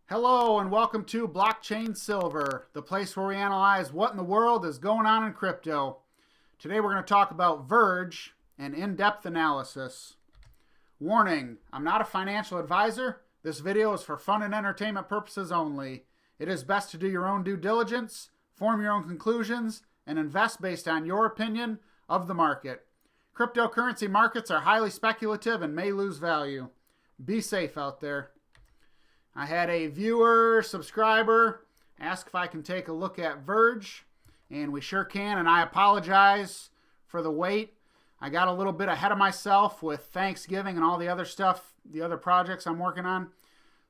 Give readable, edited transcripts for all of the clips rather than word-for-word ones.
Hello and welcome to Blockchain Silver, the place where we analyze what in the world is going on in crypto. Today we're going to talk about Verge and in-depth analysis. Warning, I'm not a financial advisor. This video is for fun and entertainment purposes only. It is best to do your own due diligence, form your own conclusions, and invest based on your opinion of the market. Cryptocurrency markets are highly speculative and may lose value. Be safe out there. I had a viewer, subscriber, ask if I can take a look at Verge, and we sure can, and I apologize for the wait. I got a little bit ahead of myself with Thanksgiving and all the other stuff, the other projects I'm working on.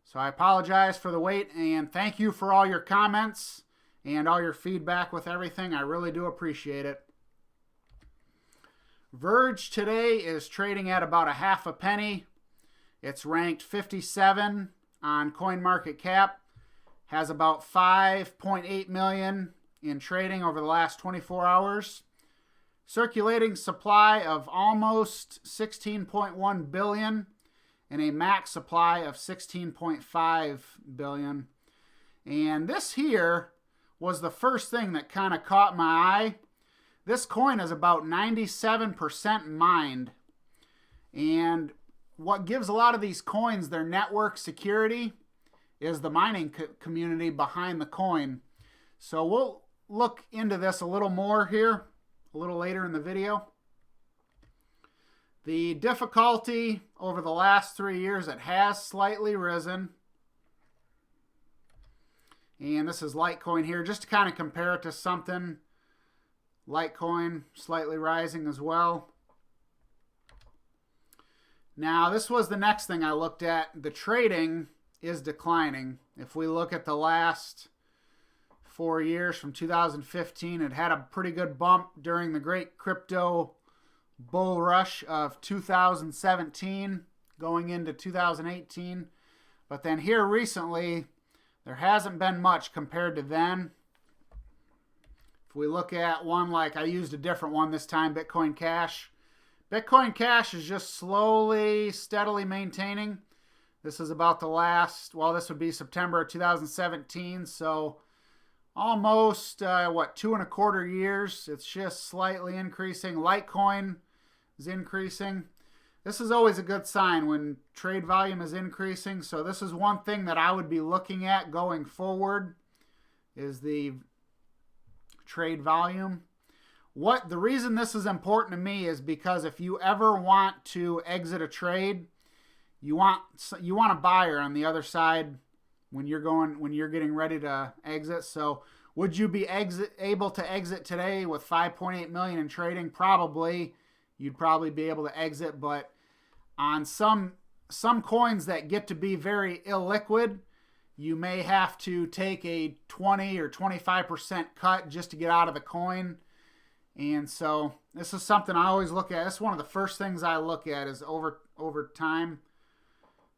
So I apologize for the wait, and thank you for all your comments and all your feedback with everything. I really do appreciate it. Verge today is trading at about a half a penny. It's ranked 57 on CoinMarketCap, has about 5.8 million in trading over the last 24 hours. Circulating supply of almost 16.1 billion and a max supply of 16.5 billion. And this here was the first thing that kind of caught my eye. This coin is about 97% mined. And what gives a lot of these coins their network security is the mining community behind the coin. So we'll look into this a little more here, a little later in the video. The difficulty over the last 3 years, it has slightly risen. And this is Litecoin here, just to kind of compare it to something. Litecoin slightly rising as well. Now, this was the next thing I looked at. The trading is declining. If we look at the last 4 years from 2015, it had a pretty good bump during the great crypto bull rush of 2017 going into 2018. But then here recently, there hasn't been much compared to then. If we look at one like, I used a different one this time, Bitcoin Cash. Bitcoin Cash is just slowly, steadily maintaining. This is about the last, well, this would be September of 2017, so almost, 2.25 years. It's just slightly increasing. Litecoin is increasing. This is always a good sign when trade volume is increasing, so this is one thing that I would be looking at going forward is the trade volume. The reason this is important to me is because if you ever want to exit a trade, you want a buyer on the other side when you're getting ready to exit. So would you be able to exit today with 5.8 million in trading? Probably. You'd probably be able to exit, but on some coins that get to be very illiquid, you may have to take a 20 or 25% cut just to get out of the coin. And so this is something I always look at. This is one of the first things I look at is over time,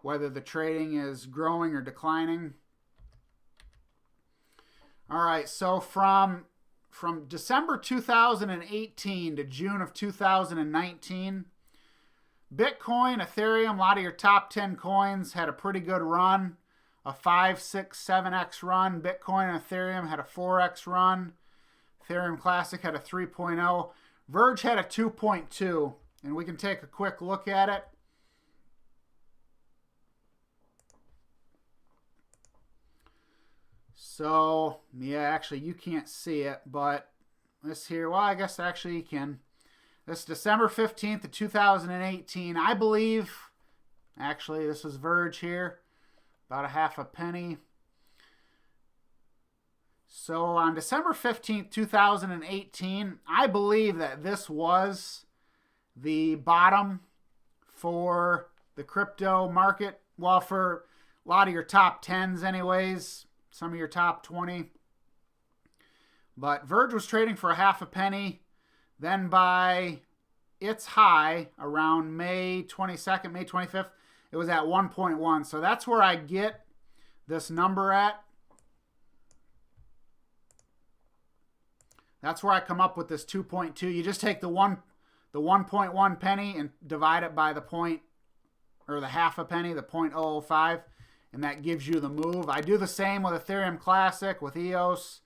whether the trading is growing or declining. All right, so from December 2018 to June of 2019, Bitcoin, Ethereum, a lot of your top 10 coins had a pretty good run, a 5, 6, 7x run. Bitcoin and Ethereum had a 4x run. Ethereum Classic had a 3.0. Verge had a 2.2. And we can take a quick look at it. So, yeah, actually you can't see it, but this here, well, I guess actually you can. This December 15th of 2018, I believe, actually this is Verge here, about a half a penny. So on December 15th, 2018, I believe that this was the bottom for the crypto market. Well, for a lot of your top 10s anyways, some of your top 20. But Verge was trading for a half a penny. Then by its high around May 22nd, May 25th, it was at 1.1. So that's where I get this number at. That's where I come up with this 2.2. You just take the 1.1 penny and divide it by the point, or the half a penny, the 0.005, and that gives you the move. I do the same with Ethereum Classic, with EOS,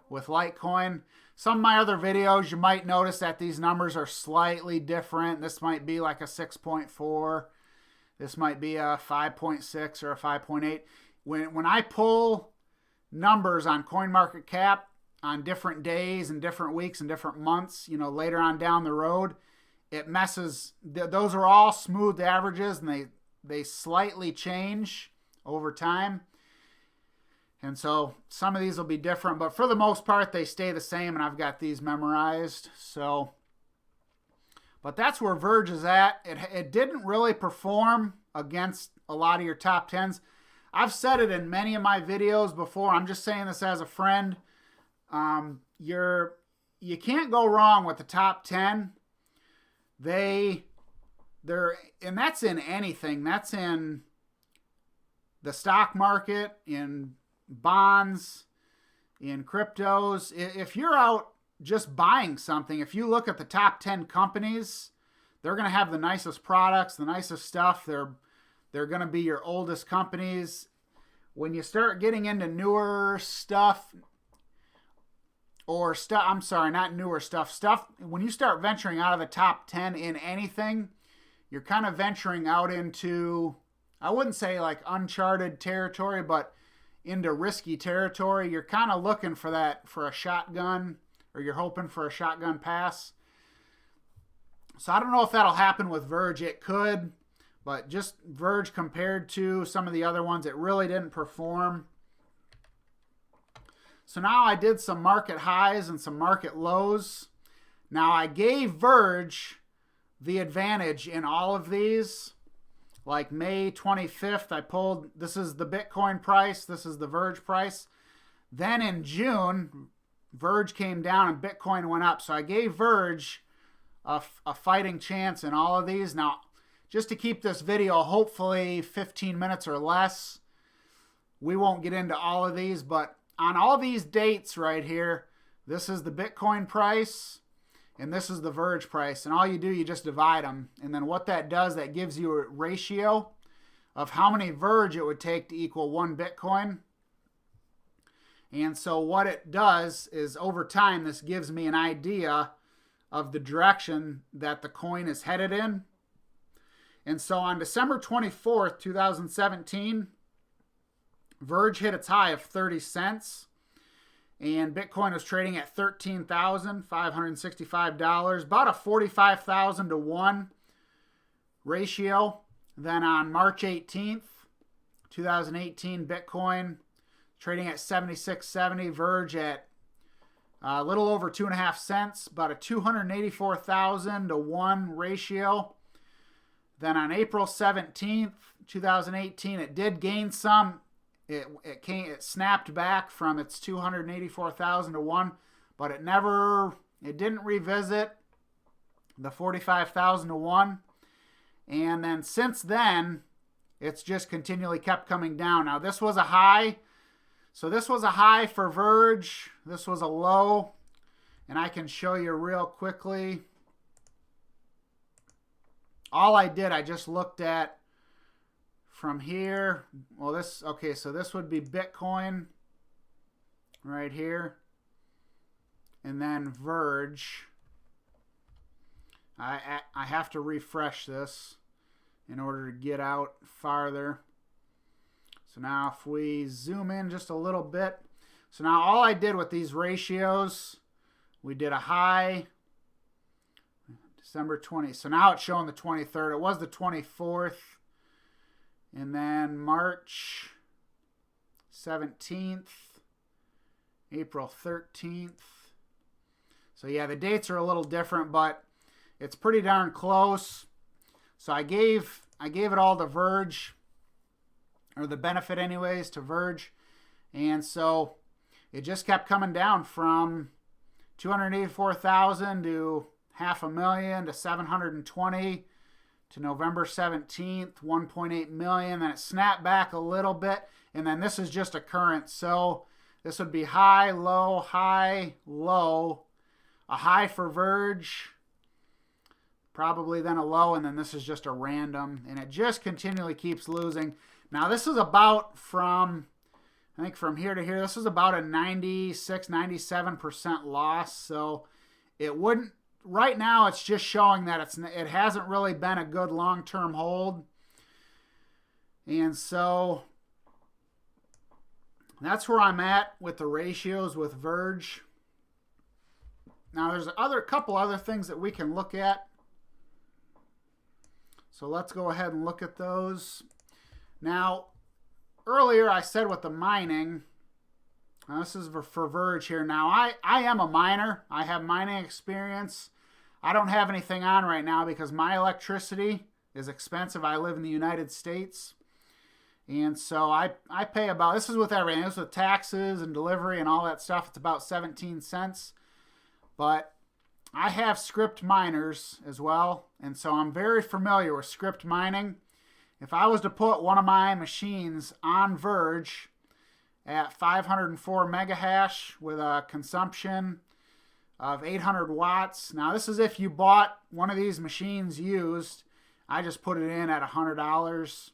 with Litecoin. Some of my other videos, you might notice that these numbers are slightly different. This might be like a 6.4. This might be a 5.6 or a 5.8. When I pull numbers on CoinMarketCap on different days and different weeks and different months, later on down the road, it messes. Those are all smooth averages, and they slightly change over time. And so some of these will be different, but for the most part, they stay the same, and I've got these memorized. But that's where Verge is at. It didn't really perform against a lot of your top 10s. I've said it in many of my videos before. I'm just saying this as a friend. You can't go wrong with the top 10. And that's in anything. That's in the stock market, in bonds, in cryptos. If you're out just buying something, if you look at the top 10 companies, they're going to have the nicest products, the nicest stuff. They're going to be your oldest companies. When you start getting into newer stuff, when you start venturing out of the top 10 in anything, you're kind of venturing out into, I wouldn't say like uncharted territory, but into risky territory. You're kind of looking for a shotgun, or you're hoping for a shotgun pass. So I don't know if that'll happen with Verge. It could, but just Verge compared to some of the other ones, it really didn't perform. So now I did some market highs and some market lows. Now I gave Verge the advantage in all of these. Like May 25th, this is the Bitcoin price, this is the Verge price. Then in June, Verge came down and Bitcoin went up. So I gave Verge a fighting chance in all of these. Now, just to keep this video hopefully 15 minutes or less, we won't get into all of these, but on all these dates right here, this is the Bitcoin price, and this is the Verge price. And all you do, you just divide them. And then what that does, that gives you a ratio of how many Verge it would take to equal one Bitcoin. And so what it does is over time, this gives me an idea of the direction that the coin is headed in. And so on December 24th, 2017, Verge hit its high of 30 cents, and Bitcoin was trading at $13,565, about a 45,000 to 1 ratio. Then on March 18th, 2018, Bitcoin trading at $76.70, Verge at a little over 2.5 cents, about a 284,000 to 1 ratio. Then on April 17th, 2018, it did gain some. It snapped back from its 284,000 to 1, but it didn't revisit the 45,000 to 1. And then since then, it's just continually kept coming down. Now this was a high. So this was a high for Verge. This was a low. And I can show you real quickly. All I just looked at from here. Well, so this would be Bitcoin right here. And then Verge. I have to refresh this in order to get out farther. So now if we zoom in just a little bit. So now all I did with these ratios, we did a high December 20. So now it's showing the 23rd. It was the 24th. And then March 17th, April 13th. So yeah, the dates are a little different, but it's pretty darn close. So I gave it all to Verge, or the benefit anyways to Verge. And so it just kept coming down from 284,000 to 500,000 to 720 to November 17th, 1.8 million. Then it snapped back a little bit. And then this is just a current. So this would be high, low, high, low. A high for Verge, probably then a low, and then this is just a random. And it just continually keeps losing. Now this is about I think from here to here, this is about a 96, 97% loss. So it wouldn't, right now it's just showing that it hasn't really been a good long-term hold. And so that's where I'm at with the ratios with Verge. Now there's a couple other things that we can look at. So let's go ahead and look at those. Now, earlier I said with the mining, this is for Verge here. Now, I am a miner. I have mining experience. I don't have anything on right now because my electricity is expensive. I live in the United States. And so I pay about, this is with everything. This is with taxes and delivery and all that stuff. It's about 17 cents. But I have script miners as well. And so I'm very familiar with script mining. If I was to put one of my machines on Verge at 504 megahash with a consumption of 800 watts. Now this is if you bought one of these machines used. I just put it in at $100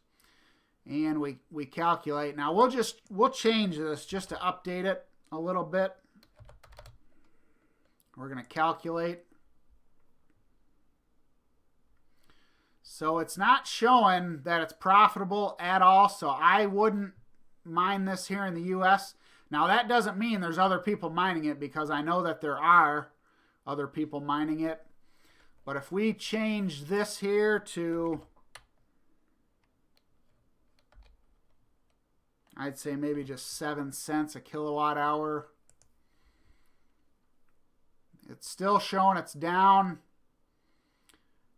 and we calculate. Now we'll change this just to update it a little bit. We're going to calculate. So it's not showing that it's profitable at all. So I wouldn't mine this here in the US. Now that doesn't mean there's other people mining it, because I know that there are other people mining it. But if we change this here to, I'd say maybe just 7 cents a kilowatt hour. It's still showing it's down.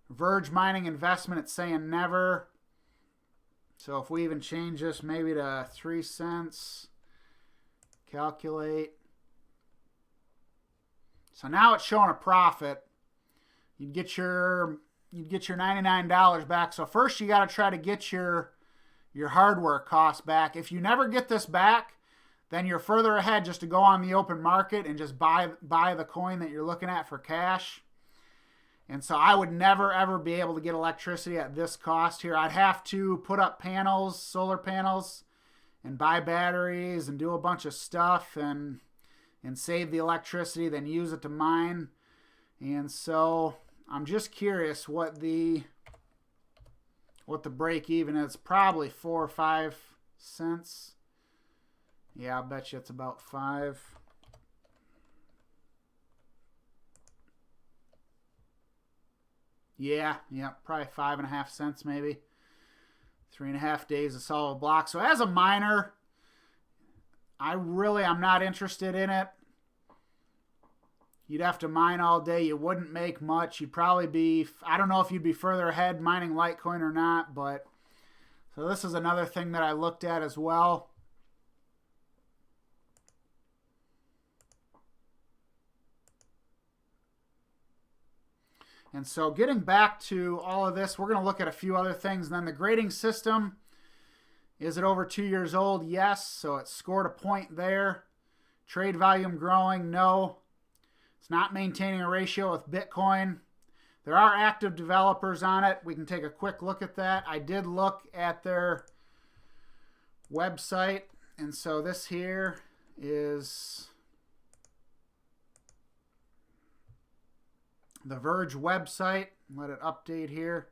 Verge mining investment, it's saying never. So if we even change this maybe to 3 cents, calculate. So now it's showing a profit. You'd get your $99 back. So first you got to try to get your hardware costs back. If you never get this back, then you're further ahead just to go on the open market and just buy the coin that you're looking at for cash. And so I would never, ever be able to get electricity at this cost here. I'd have to put up panels, solar panels, and buy batteries and do a bunch of stuff and save the electricity, then use it to mine. And so I'm just curious what the break even is. Probably 4 or 5 cents. Yeah, I'll bet you it's about 5. Yeah, probably 5.5 cents maybe. 3.5 days of solid block. So as a miner, I'm not interested in it. You'd have to mine all day. You wouldn't make much. You'd probably be, I don't know if you'd be further ahead mining Litecoin or not, but so this is another thing that I looked at as well. And so getting back to all of this, we're going to look at a few other things. And then the grading system, is it over 2 years old? Yes. So it scored a point there. Trade volume growing? No. It's not maintaining a ratio with Bitcoin. There are active developers on it. We can take a quick look at that. I did look at their website. And so this here is the Verge website. Let it update here.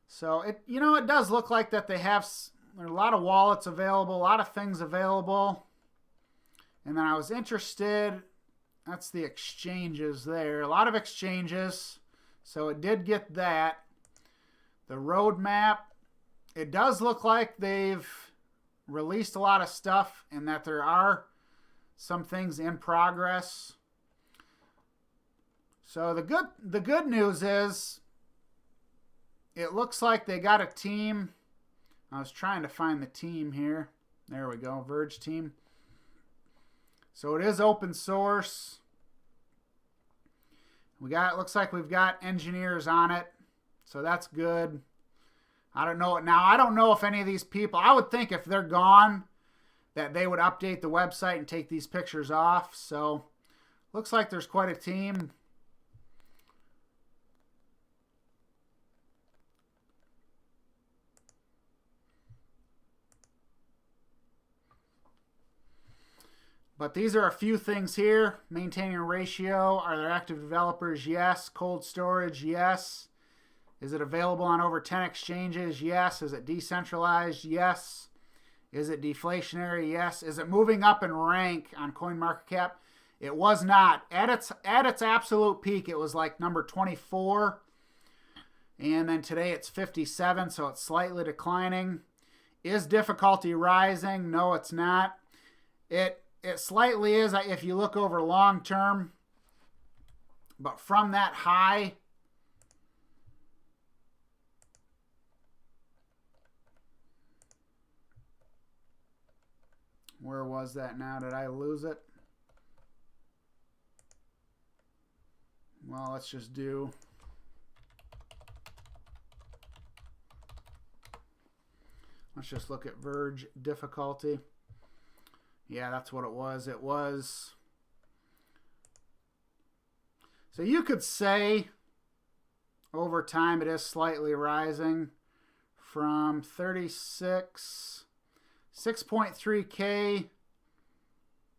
So it does look like that there are a lot of wallets available, a lot of things available. And then I was interested, that's the exchanges there. A lot of exchanges. So it did get that. The roadmap, it does look like they've released a lot of stuff and that there are some things in progress. So the good news is it looks like they got a team. I was trying to find the team here. There we go, Verge team. So it is open source. Looks like we've got engineers on it. So that's good. I don't know. Now, I don't know if any of these people, I would think if they're gone, that they would update the website and take these pictures off. So looks like there's quite a team. But these are a few things here. Maintaining a ratio. Are there active developers? Yes. Cold storage? Yes. Is it available on over 10 exchanges? Yes. Is it decentralized? Yes. Is it deflationary? Yes. Is it moving up in rank on CoinMarketCap? It was not. At its absolute peak, it was like number 24. And then today it's 57, so it's slightly declining. Is difficulty rising? No, it's not. It slightly is if you look over long term. But from that high, where was that now? Did I lose it? Well, let's just do... Let's just look at Verge difficulty. Yeah, that's what it was. It was... So you could say over time it is slightly rising from 6.3K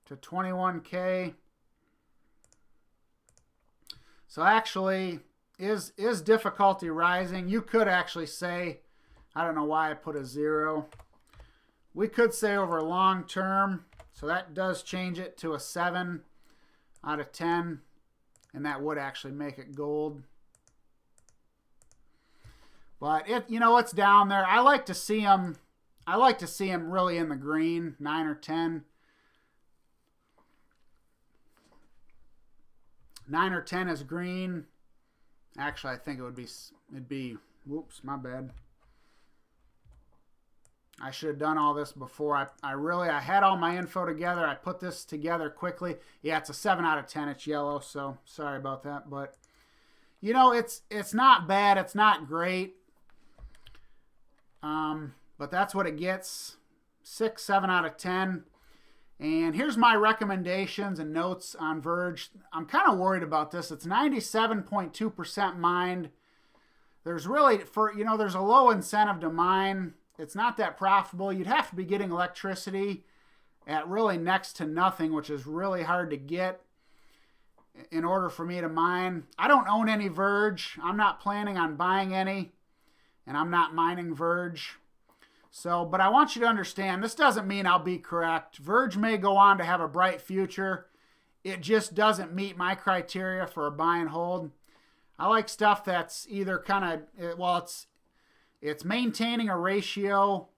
to 21K. So actually, is difficulty rising? You could actually say, I don't know why I put a 0. We could say over long term, so that does change it to a 7 out of 10, and that would actually make it gold. But it's down there. I like to see them really in the green, 9 or 10. 9 or 10 is green. Actually, I think it'd be, whoops, my bad. I should have done all this before. I had all my info together. I put this together quickly. Yeah, it's a 7 out of 10. It's yellow, so sorry about that. But, it's not bad. It's not great. But that's what it gets. 6, 7 out of 10. And here's my recommendations and notes on Verge. I'm kind of worried about this. It's 97.2% mined. There's really, there's a low incentive to mine. It's not that profitable. You'd have to be getting electricity at really next to nothing, which is really hard to get in order for me to mine. I don't own any Verge. I'm not planning on buying any, and I'm not mining Verge. So, but I want you to understand, this doesn't mean I'll be correct. Verge may go on to have a bright future. It just doesn't meet my criteria for a buy and hold. I like stuff that's either it's maintaining a ratio,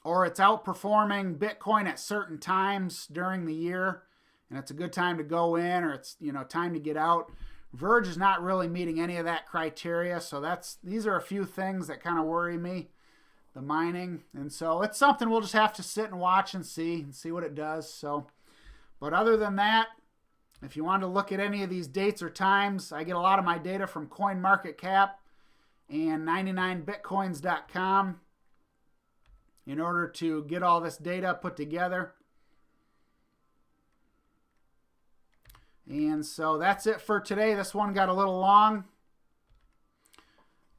or it's outperforming Bitcoin at certain times during the year, and it's a good time to go in, or it's time to get out. Verge is not really meeting any of that criteria, so these are a few things that kind of worry me, the mining. And so it's something we'll just have to sit and watch and see what it does. So, but other than that, if you want to look at any of these dates or times, I get a lot of my data from CoinMarketCap and 99bitcoins.com in order to get all this data put together. And so that's it for today. This one got a little long.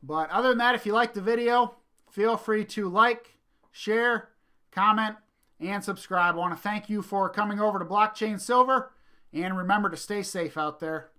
But other than that, if you liked the video, feel free to like, share, comment, and subscribe. I want to thank you for coming over to Blockchain Silver, and remember to stay safe out there.